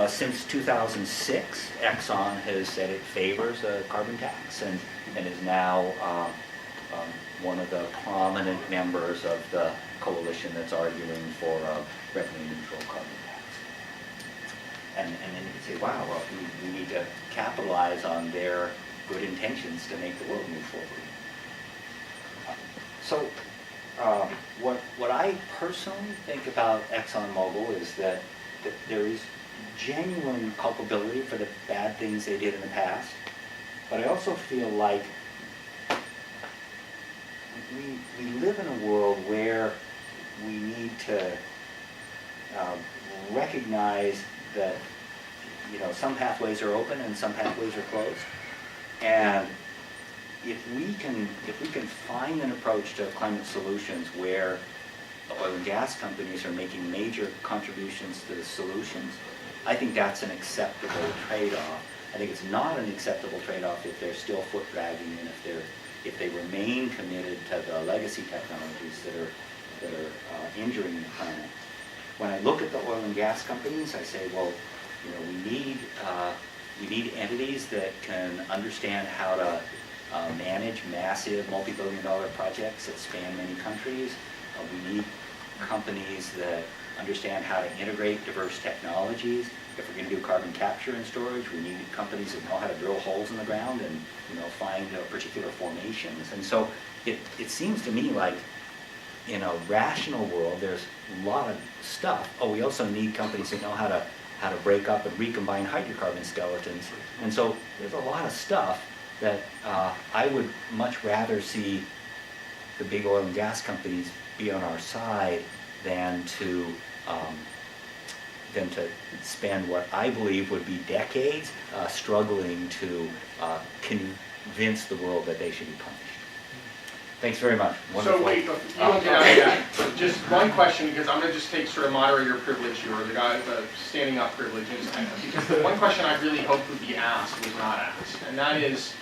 since 2006, Exxon has said it favors a carbon tax and is now one of the prominent members of the coalition that's arguing for a revenue-neutral carbon tax. And then you could say, wow, well, we need to capitalize on their good intentions to make the world move forward. So what I personally think about ExxonMobil is that there is genuine culpability for the bad things they did in the past, but I also feel like we live in a world where we need to recognize that some pathways are open and some pathways are closed, and if we can find an approach to climate solutions where the oil and gas companies are making major contributions to the solutions, I think that's an acceptable trade-off. I think it's not an acceptable trade-off if they're still foot dragging and if they remain committed to the legacy technologies that are injuring the planet. When I look at the oil and gas companies, I say, well, we need entities that can understand how to manage massive multi-billion-dollar projects that span many countries. We need companies that understand how to integrate diverse technologies. If we're going to do carbon capture and storage, we need companies that know how to drill holes in the ground and find particular formations. And so it seems to me like in a rational world, there's a lot of stuff. Oh, we also need companies that know how to break up and recombine hydrocarbon skeletons. And so there's a lot of stuff that I would much rather see the big oil and gas companies be on our side than to spend what I believe would be decades struggling to convince the world that they should be punished. Thanks very much. Wonderful. So wait, you don't get out of that. Just one question, because I'm going to just take sort of moderator privilege here, or the guy, the standing up privilege, because the one question I really hoped would be asked was not asked, and that is,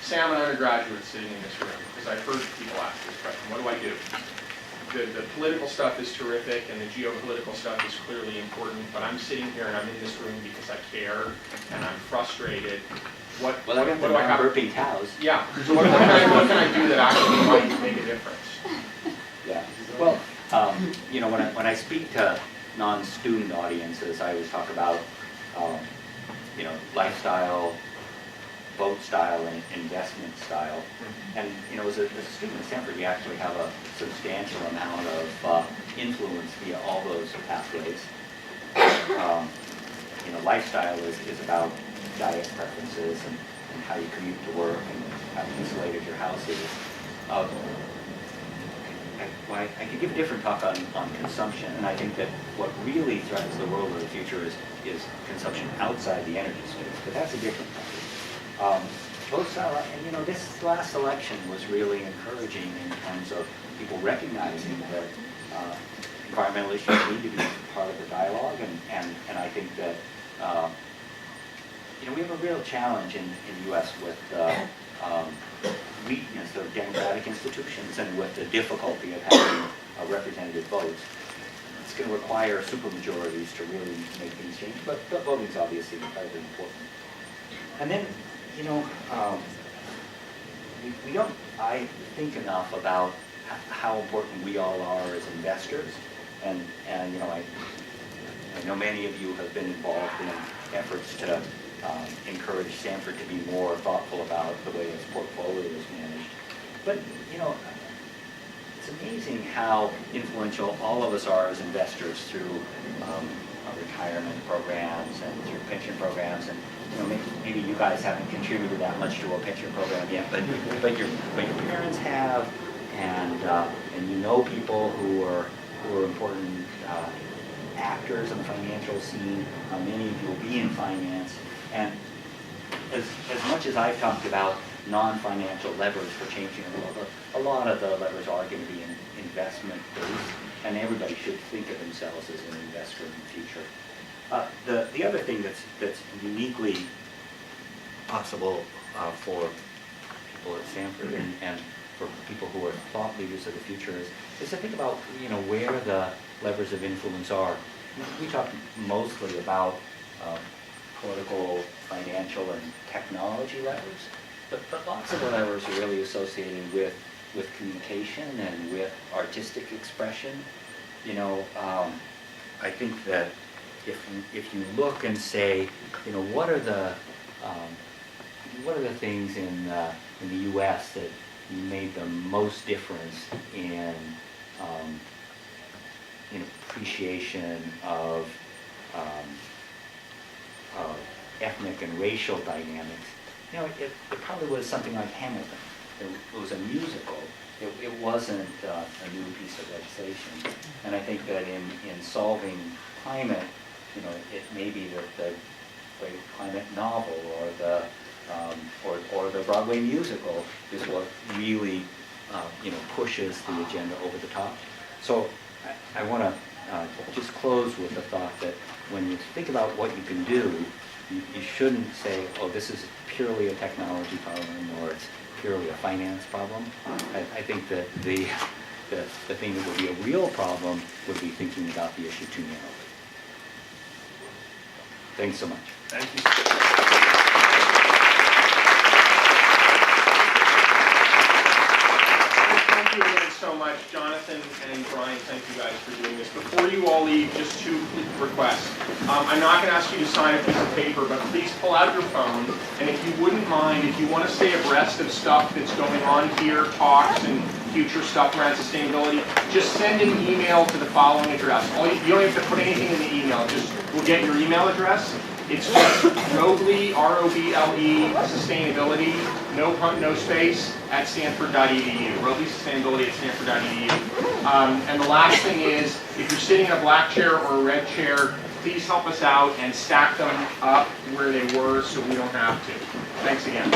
say I'm an undergraduate sitting in this room, because I've heard people ask this question, what do I do? The political stuff is terrific, and the geopolitical stuff is clearly important, but I'm sitting here and I'm in this room because I care, and I'm frustrated. What do I have? Burping cows. Yeah. So what can I do that actually might make a difference? Yeah. Well, when I speak to non-student audiences, I always talk about lifestyle, vote style, and investment style. And as a student at Stanford, you actually have a substantial amount of influence via all those pathways. Lifestyle is about diet preferences and how you commute to work and how insulated your house is. I could give a different talk on consumption, and I think that what really threatens the world of the future is consumption outside the energy space, but that's a different topic. And this last election was really encouraging in terms of people recognizing that environmental issues need to be part of the dialogue, and I think that we have a real challenge in the U.S. with weakness of democratic institutions and with the difficulty of having representative votes. It's going to require supermajorities to really make things change, but voting is obviously incredibly important. And then, we don't, I think, enough about how important we all are as investors. And I know many of you have been involved in efforts to encourage Stanford to be more thoughtful about the way its portfolio is managed. But, it's amazing how influential all of us are as investors through retirement programs and through pension programs. And maybe you guys haven't contributed that much to a pension program yet, but your parents have, and people who are important actors in the financial scene. Many of you will be in finance, and as much as I've talked about non-financial levers for changing the world. A lot of the levers are going to be investment-based, and everybody should think of themselves as an investor in the future. The other thing that's uniquely possible for people at Stanford and for people who are thought leaders of the future is to think about where the levers of influence are. We talk mostly about political, financial, and technology levers, but lots of the levers are really associated with communication and with artistic expression. I think that if you look and say, what are the things in the U.S. that made the most difference in appreciation of ethnic and racial dynamics, it probably was something like Hamilton. It was a musical. It wasn't a new piece of legislation. And I think that in solving climate, it may be that the great climate novel or the Broadway musical is what really pushes the agenda over the top. So I want to just close with the thought that when you think about what you can do, you shouldn't say, oh, this is purely a technology problem or it's purely a finance problem. I think that the thing that would be a real problem would be thinking about the issue too narrowly. Thanks so much. Thank you. Thank you again so much, Jonathan and Brian. Thank you guys for doing this. Before you all leave, just two requests. I'm not going to ask you to sign a piece of paper, but please pull out your phone. And if you wouldn't mind, if you want to stay abreast of stuff that's going on here, talks and future stuff around sustainability, just send an email to the following address. You don't have to put anything in the email. Just we'll get your email address. It's just Roble, R-O-B-L-E, sustainability, no space, at stanford.edu. Roble sustainability at stanford.edu. And the last thing is, if you're sitting in a black chair or a red chair, please help us out and stack them up where they were so we don't have to. Thanks again.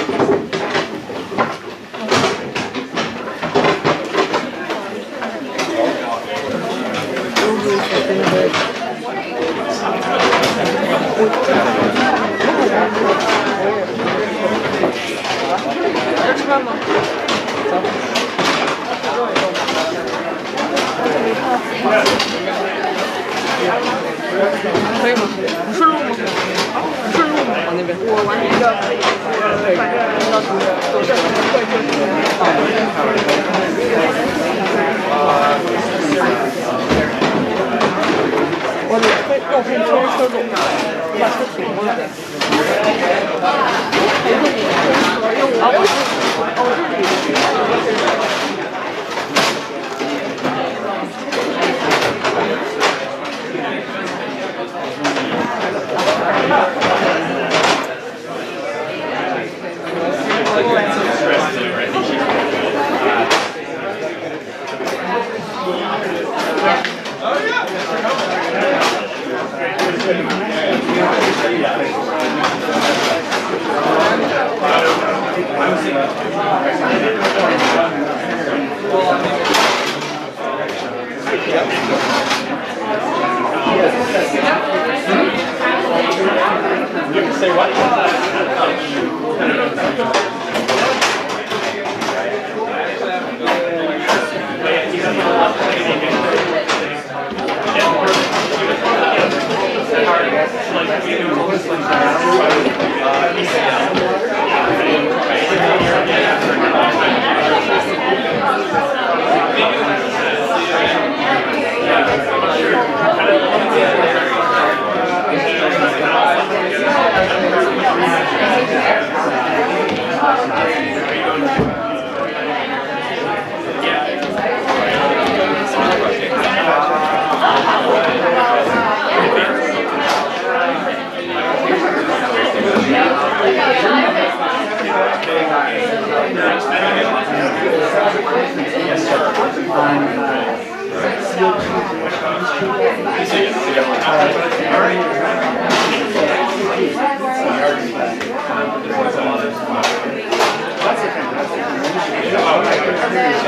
That's And then,